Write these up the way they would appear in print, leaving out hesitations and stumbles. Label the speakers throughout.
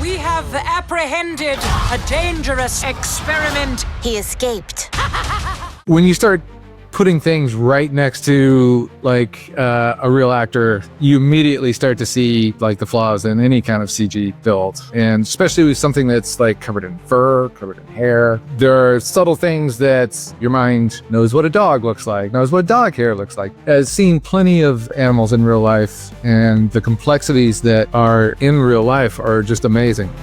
Speaker 1: We have apprehended a dangerous experiment.
Speaker 2: He escaped.
Speaker 3: When you start putting things right next to like a real actor, you immediately start to see like the flaws in any kind of CG build, and especially with something that's like covered in fur, covered in hair. There are subtle things that your mind knows what a dog looks like, knows what dog hair looks like. Has seen plenty of animals in real life, and the complexities that are in real life are just amazing.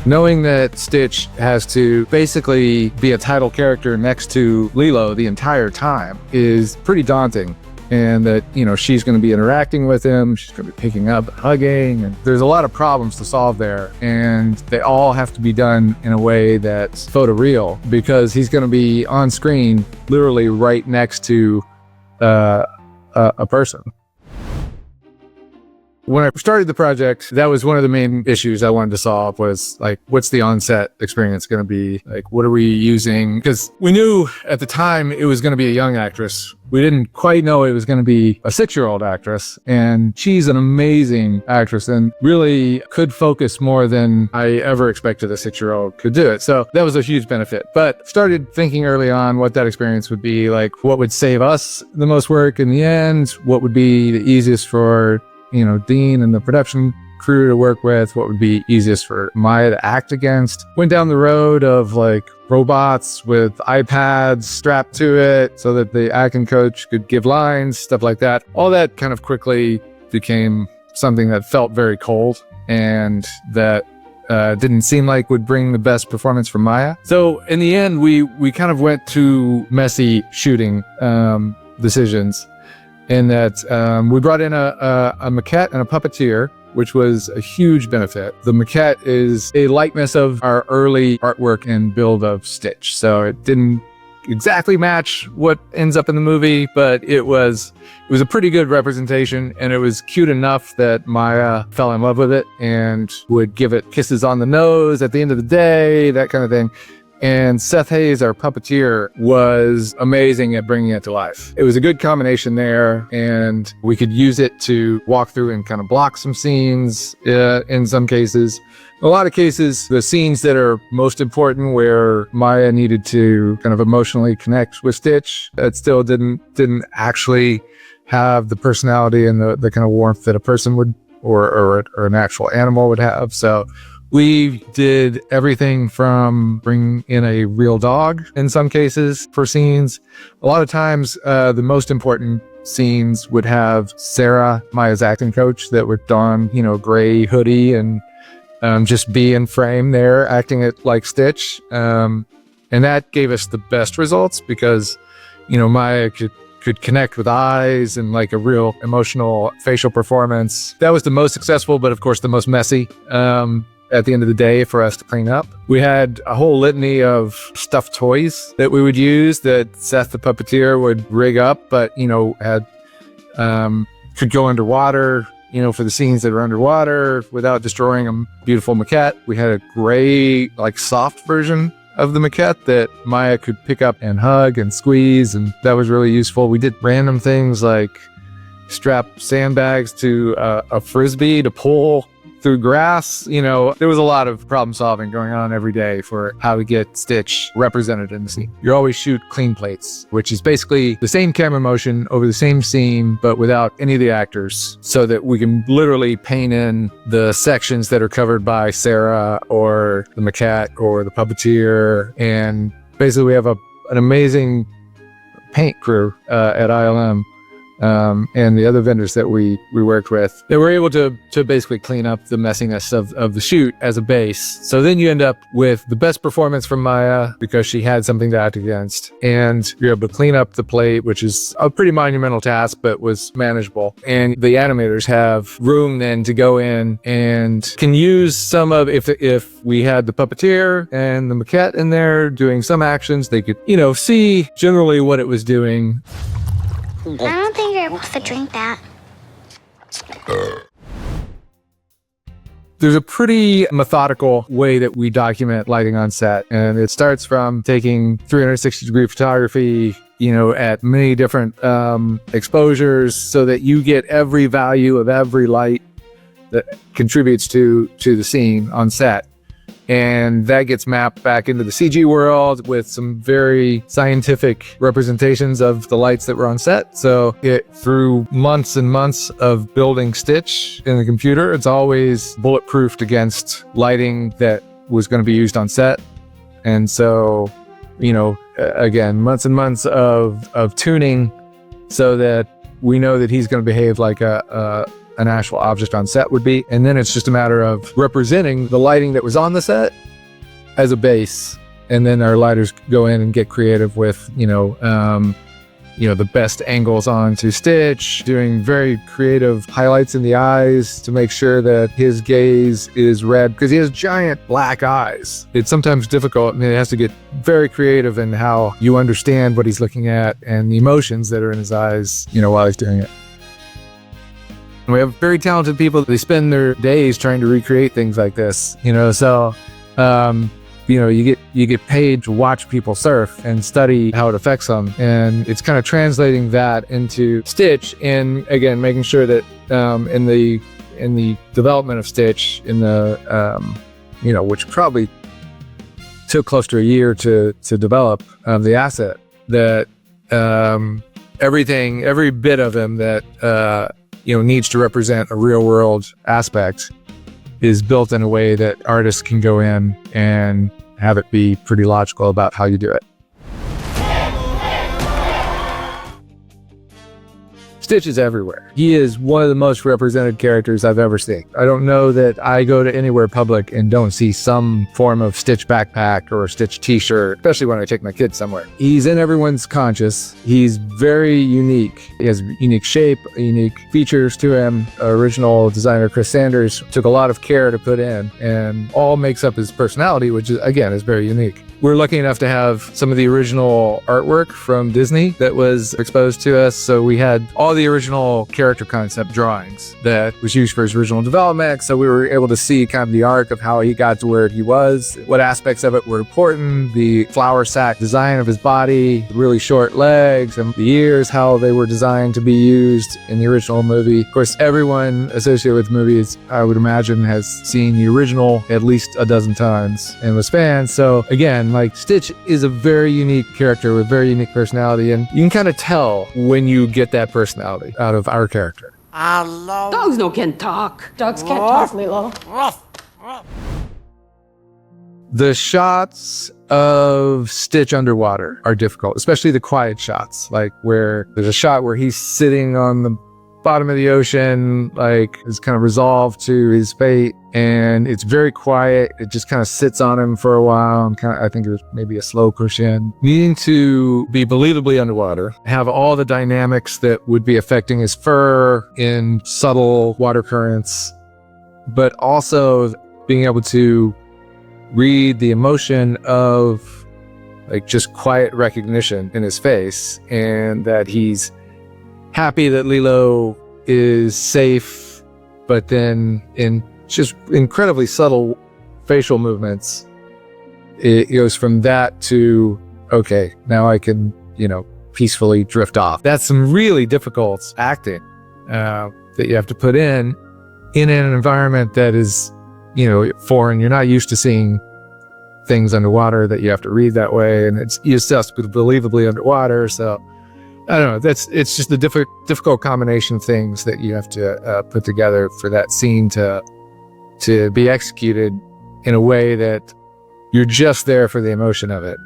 Speaker 3: Knowing that Stitch has to basically be a title character next to Lilo the entire time is pretty daunting. And that, you know, she's going to be interacting with him, she's going to be picking up, hugging, and there's a lot of problems to solve there. And they all have to be done in a way that's photoreal, because he's going to be on screen literally right next to a person. When I started the project, that was one of the main issues I wanted to solve, was like, what's the on-set experience going to be? Like, what are we using? Because we knew at the time it was going to be a young actress. We didn't quite know it was going to be a 6-year-old actress. And she's an amazing actress and really could focus more than I ever expected a 6-year-old could do it. So that was a huge benefit. But started thinking early on what that experience would be, like what would save us the most work in the end, what would be the easiest for, you know, Dean and the production crew to work with, what would be easiest for Maya to act against. Went down the road of like robots with iPads strapped to it so that the acting coach could give lines, stuff like that. All that kind of quickly became something that felt very cold and that didn't seem like would bring the best performance from Maya. So in the end, we kind of went to messy shooting decisions. In that we brought in a maquette and a puppeteer, which was a huge benefit. The maquette is a likeness of our early artwork and build of Stitch. So it didn't exactly match what ends up in the movie, but it was a pretty good representation, and it was cute enough that Maya fell in love with it and would give it kisses on the nose at the end of the day, that kind of thing. And Seth Hayes, our puppeteer, was amazing at bringing it to life. It was a good combination there, and we could use it to walk through and kind of block some scenes in some cases. In a lot of cases, the scenes that are most important where Maya needed to kind of emotionally connect with Stitch, it still didn't actually have the personality and the kind of warmth that a person would or an actual animal would have. So we did everything from bringing in a real dog in some cases for scenes. A lot of times, the most important scenes would have Sarah, Maya's acting coach, that would don, you know, gray hoodie and just be in frame there, acting it like Stitch. And that gave us the best results because, you know, Maya could connect with eyes and like a real emotional facial performance. That was the most successful, but of course the most messy. At the end of the day for us to clean up. We had a whole litany of stuffed toys that we would use that Seth the puppeteer would rig up, but, you know, had could go underwater, you know, for the scenes that are underwater without destroying a beautiful maquette. We had a gray, like soft version of the maquette that Maya could pick up and hug and squeeze, and that was really useful. We did random things like strap sandbags to a frisbee to pull through grass. You know, there was a lot of problem solving going on every day for how to get Stitch represented in the scene. You always shoot clean plates, which is basically the same camera motion over the same scene, but without any of the actors, so that we can literally paint in the sections that are covered by Sarah or the maquette or the puppeteer. And basically we have an amazing paint crew at ILM. And the other vendors that we worked with, they were able to basically clean up the messiness of the shoot as a base. So then you end up with the best performance from Maya because she had something to act against, and you're able to clean up the plate, which is a pretty monumental task, but was manageable. And the animators have room then to go in and can use some of, if we had the puppeteer and the maquette in there doing some actions, they could, you know, see generally what it was doing.
Speaker 2: I don't think you're supposed to drink that.
Speaker 3: There's a pretty methodical way that we document lighting on set, and it starts from taking 360-degree photography, you know, at many different exposures so that you get every value of every light that contributes to the scene on set. And that gets mapped back into the CG world with some very scientific representations of the lights that were on set. So through months and months of building Stitch in the computer, it's always bulletproofed against lighting that was going to be used on set. And so, again, months and months of tuning so that we know that he's going to behave like an actual object on set would be. And then it's just a matter of representing the lighting that was on the set as a base. And then our lighters go in and get creative with, the best angles onto Stitch, doing very creative highlights in the eyes to make sure that his gaze is red because he has giant black eyes. It's sometimes difficult. It has to get very creative in how you understand what he's looking at and the emotions that are in his eyes, while he's doing it. We have very talented people. They spend their days trying to recreate things like this, so, you get paid to watch people surf and study how it affects them. And it's kind of translating that into Stitch and, again, making sure that in the development of Stitch, which probably took close to a year to develop the asset, that every bit of him that needs to represent a real world aspect is built in a way that artists can go in and have it be pretty logical about how you do it. Stitch is everywhere. He is one of the most represented characters I've ever seen. I don't know that I go to anywhere public and don't see some form of Stitch backpack or a Stitch t-shirt, especially when I take my kids somewhere. He's in everyone's conscious. He's very unique. He has unique shape, unique features to him. Original designer Chris Sanders took a lot of care to put in, and all makes up his personality, which is, again, is very unique. We're lucky enough to have some of the original artwork from Disney that was exposed to us. So we had all the original character concept drawings that was used for his original development. So we were able to see kind of the arc of how he got to where he was, what aspects of it were important, the flower sack design of his body, really short legs, and the ears, how they were designed to be used in the original movie. Of course, everyone associated with movies, I would imagine, has seen the original at least a dozen times and was fans. So again, Stitch is a very unique character with very unique personality, and you can kind of tell when you get that personality out of our character.
Speaker 1: Hello.
Speaker 4: Dogs no can talk.
Speaker 5: Dogs can't talk, Lilo.
Speaker 3: The shots of Stitch underwater are difficult, especially the quiet shots, where there's a shot where he's sitting on the bottom of the ocean, is kind of resolved to his fate, and it's very quiet. It just kind of sits on him for a while, and I think it was maybe a slow push in. Needing to be believably underwater, have all the dynamics that would be affecting his fur in subtle water currents, but also being able to read the emotion of just quiet recognition in his face, and that he's happy that Lilo is safe, but then in just incredibly subtle facial movements, it goes from that to, okay, now I can, peacefully drift off. That's some really difficult acting that you have to put in an environment that is, foreign. You're not used to seeing things underwater that you have to read that way, and you still have to be believably underwater. So I don't know. It's just a difficult combination of things that you have to put together for that scene to be executed in a way that you're just there for the emotion of it,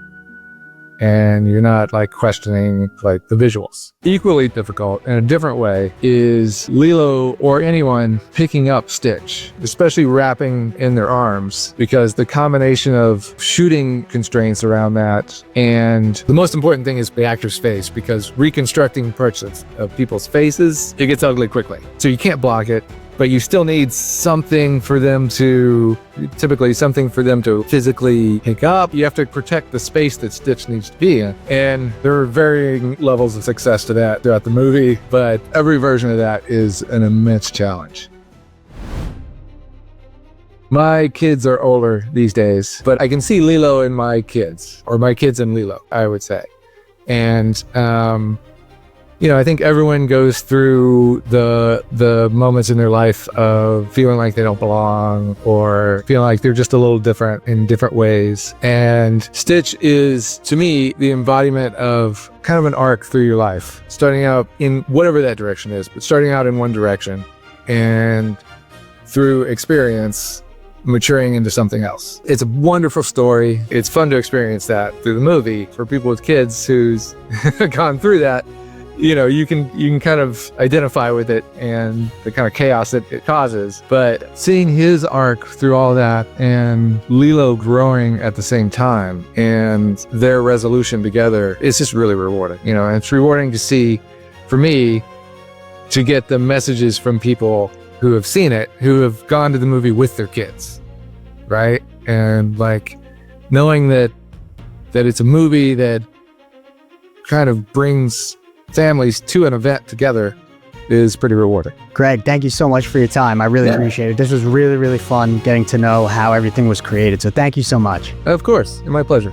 Speaker 3: and you're not questioning the visuals. Equally difficult in a different way is Lilo or anyone picking up Stitch, especially wrapping in their arms, because the combination of shooting constraints around that, and the most important thing is the actor's face, because reconstructing parts of people's faces, it gets ugly quickly. So you can't block it, but you still need something for them to physically pick up. You have to protect the space that Stitch needs to be in. And there are varying levels of success to that throughout the movie, but every version of that is an immense challenge. My kids are older these days, but I can see Lilo in my kids, or my kids in Lilo, I would say. And I think everyone goes through the moments in their life of feeling like they don't belong or feeling like they're just a little different in different ways. And Stitch is, to me, the embodiment of kind of an arc through your life, starting out in whatever that direction is, but starting out in one direction and through experience, maturing into something else. It's a wonderful story. It's fun to experience that through the movie. For people with kids who's gone through that, you can kind of identify with it and the kind of chaos that it causes. But seeing his arc through all that and Lilo growing at the same time and their resolution together, it's just really rewarding. And it's rewarding to see, for me, to get the messages from people who have seen it, who have gone to the movie with their kids, right? And like knowing that it's a movie that kind of brings families to an event together is pretty rewarding.
Speaker 4: Greg, thank you so much for your time. I really appreciate it. This was really, really fun getting to know how everything was created. So thank you so much.
Speaker 3: Of course, my pleasure.